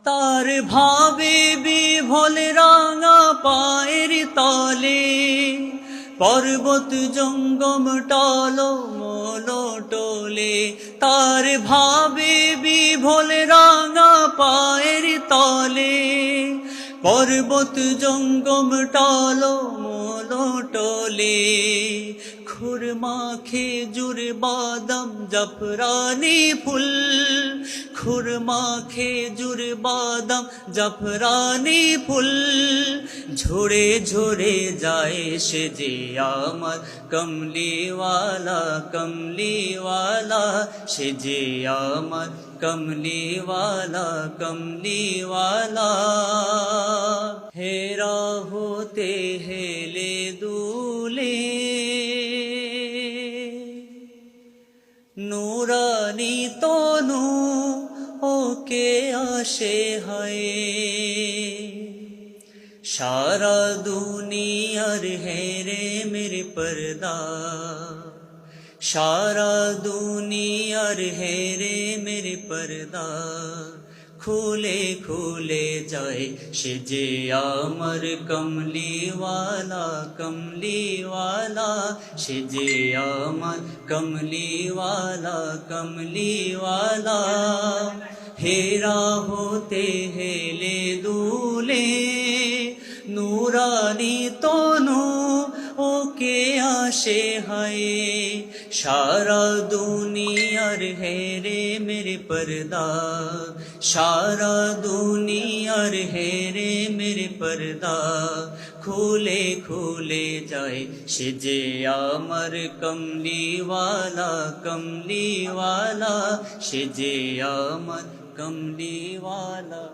তার ভাবে বিভোল রাঙা পায়ের তলে, পর্বত জঙ্গম টলো মলো টোলে। তার ভাবে বিভোল রাঙা পায়ের তলে, পর্বত জঙ্গম টলো মলো টোলে। খুরমা খেজুর বাদাম জাফরানি ফুল, খুরমা খেজুর বাদাম জাফরানি ফুল, ঝরে ঝরে যায় সে যে আমার কমলিওয়ালা, কমলিওয়ালা সে যে আমার কমলিওয়ালা, কমলিওয়ালা। হেরা হতে হেলে দুলে, নুরানি তনু ওকে আসে হায়। সারা দুনিয়ার হেরে মেরে পর্দা, সারা দুনিয়ার হেরে মেরে পর্দা, খুলে খুলে যায় সে যে আমার কমলিওয়ালা, কমলিওয়ালা সে যে আমার কমলিওয়ালা, কমলিওয়ালা। হেরা হতে হেলে দুলে, নুরানি তনু ওকে আসে হায়। সারা দুনিয়ার হেরে মেরে পর্দা, সারা দুনিয়ার হেরে মেরে পর্দা, খুলে খুলে যায় সে যে আমার কমলিওয়ালা, কমলিওয়ালা সে যে আমার কমলিওয়ালা।